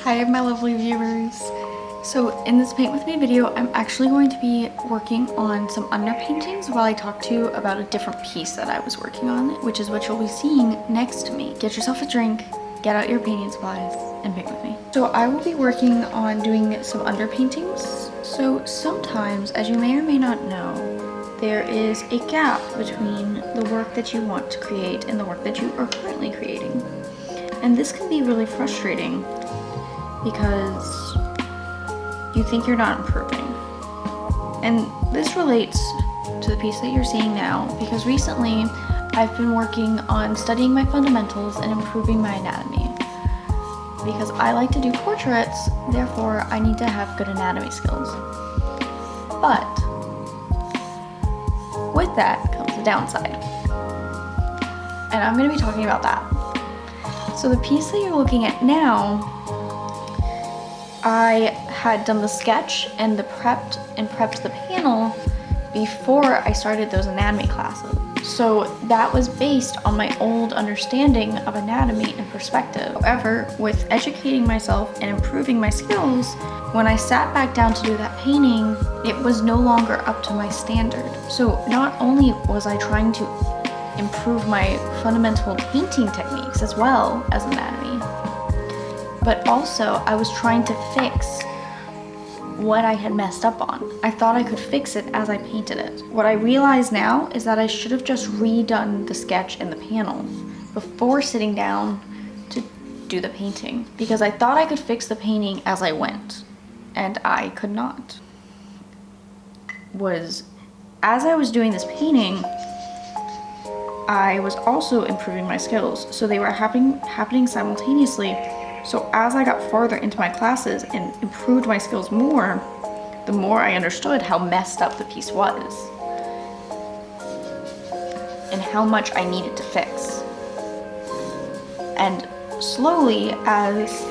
Hi my lovely viewers. So in this paint with me video, I'm actually going to be working on some underpaintings while I talk to you about a different piece that I was working on, which is what you'll be seeing next to me. Get yourself a drink, get out your painting supplies, and paint with me. So I will be working on doing some underpaintings. So sometimes, as you may or may not know, there is a gap between the work that you want to create and the work that you are currently creating. And this can be really frustrating because you think you're not improving. And this relates to the piece that you're seeing now because recently I've been working on studying my fundamentals and improving my anatomy. Because I like to do portraits, therefore I need to have good anatomy skills. But with that comes a downside. And I'm going to be talking about that. So the piece that you're looking at now, I had done the sketch and prepped the panel before I started those anatomy classes. So that was based on my old understanding of anatomy and perspective. However, with educating myself and improving my skills, when I sat back down to do that painting, it was no longer up to my standard. So not only was I trying to improve my fundamental painting techniques as well as anatomy, but also I was trying to fix what I had messed up on. I thought I could fix it as I painted it. What I realize now is that I should have just redone the sketch and the panel before sitting down to do the painting, because I thought I could fix the painting as I went, and I could not. As I was doing this painting, I was also improving my skills, so they were happening simultaneously. So as I got farther into my classes and improved my skills more, the more I understood how messed up the piece was and how much I needed to fix. And slowly, as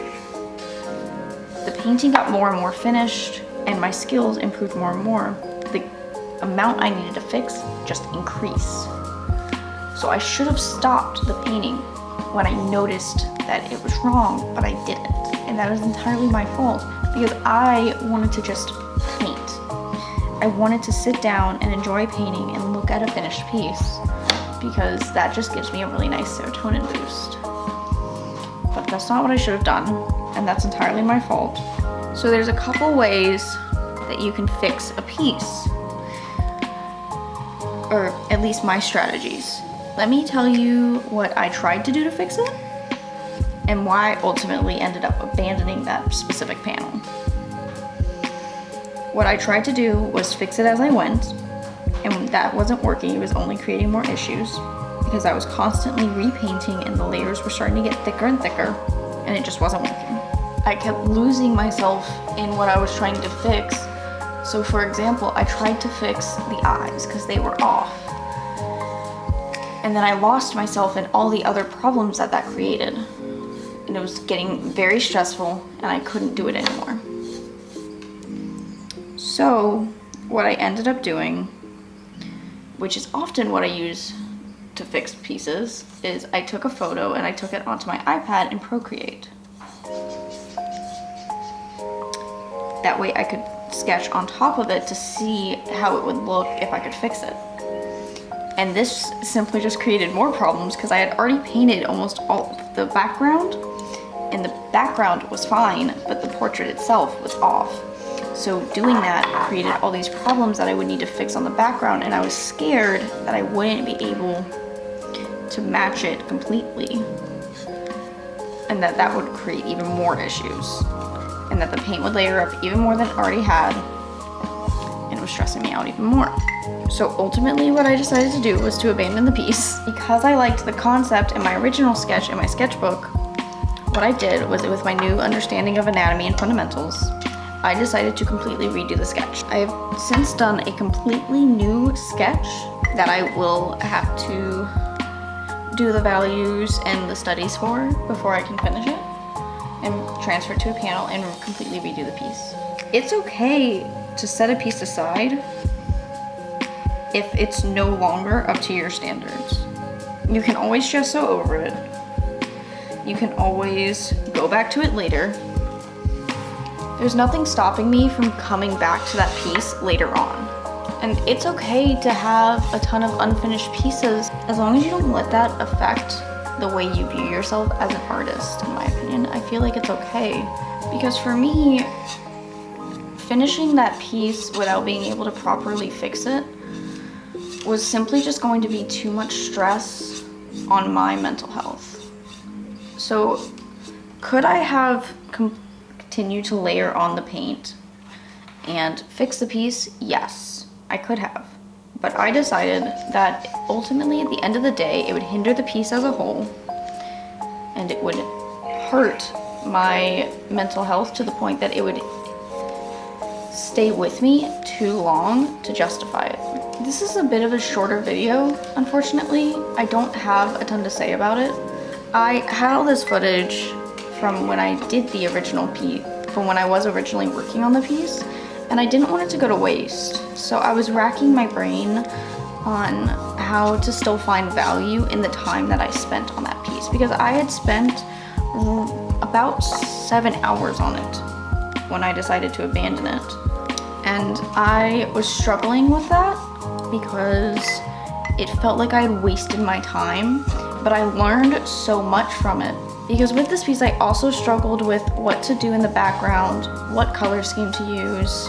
the painting got more and more finished and my skills improved more and more, the amount I needed to fix just increased. So I should have stopped the painting when I noticed that it was wrong, but I didn't. And that was entirely my fault because I wanted to just paint. I wanted to sit down and enjoy painting and look at a finished piece because that just gives me a really nice serotonin boost. But that's not what I should have done, and that's entirely my fault. So there's a couple ways that you can fix a piece, or at least my strategies. Let me tell you what I tried to do to fix it and why I ultimately ended up abandoning that specific panel. What I tried to do was fix it as I went, and that wasn't working. It was only creating more issues because I was constantly repainting and the layers were starting to get thicker and thicker, and it just wasn't working. I kept losing myself in what I was trying to fix. So for example, I tried to fix the eyes because they were off. And then I lost myself in all the other problems that created. And it was getting very stressful and I couldn't do it anymore. So what I ended up doing, which is often what I use to fix pieces, is I took a photo and I took it onto my iPad in Procreate. That way I could sketch on top of it to see how it would look if I could fix it. And this simply just created more problems because I had already painted almost all of the background, and the background was fine, but the portrait itself was off. So doing that created all these problems that I would need to fix on the background, and I was scared that I wouldn't be able to match it completely, and that would create even more issues, and that the paint would layer up even more than it already had, and it was stressing me out even more. So ultimately what I decided to do was to abandon the piece. Because I liked the concept in my original sketch in my sketchbook, what I did was, with my new understanding of anatomy and fundamentals, I decided to completely redo the sketch. I have since done a completely new sketch that I will have to do the values and the studies for before I can finish it and transfer it to a panel and completely redo the piece. It's okay to set a piece aside if it's no longer up to your standards. You can always gesso over it. You can always go back to it later There's nothing stopping me from coming back to that piece later on. And it's okay to have a ton of unfinished pieces as long as you don't let that affect the way you view yourself as an artist, in my opinion. I feel like it's okay. Because for me, finishing that piece without being able to properly fix it was simply just going to be too much stress on my mental health. So could I have continued to layer on the paint and fix the piece? Yes, I could have. But I decided that ultimately at the end of the day, it would hinder the piece as a whole and it would hurt my mental health to the point that it would stay with me too long to justify it. This is a bit of a shorter video, unfortunately. I don't have a ton to say about it. I had all this footage from when I did the original piece, from when I was originally working on the piece, and I didn't want it to go to waste. So I was racking my brain on how to still find value in the time that I spent on that piece, because I had spent about 7 hours on it when I decided to abandon it. And I was struggling with that because it felt like I had wasted my time, but I learned so much from it. Because with this piece, I also struggled with what to do in the background, what color scheme to use,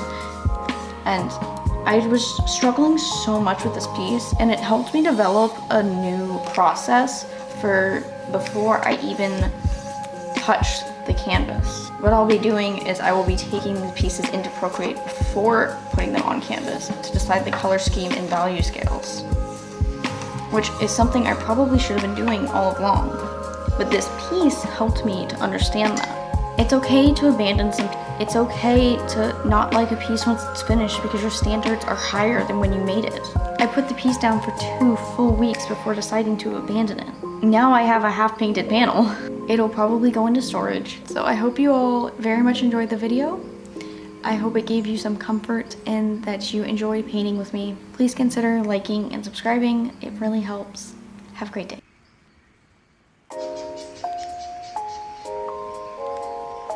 and I was struggling so much with this piece, and it helped me develop a new process for before I even touch the canvas. What I'll be doing is I will be taking the pieces into Procreate before putting them on canvas to decide the color scheme and value scales, which is something I probably should have been doing all along. But this piece helped me to understand that. It's okay to abandon some. It's okay to not like a piece once it's finished because your standards are higher than when you made it. I put the piece down for 2 full weeks before deciding to abandon it. Now I have a half-painted panel. It'll probably go into storage. So I hope you all very much enjoyed the video. I hope it gave you some comfort and that you enjoyed painting with me. Please consider liking and subscribing. It really helps. Have a great day.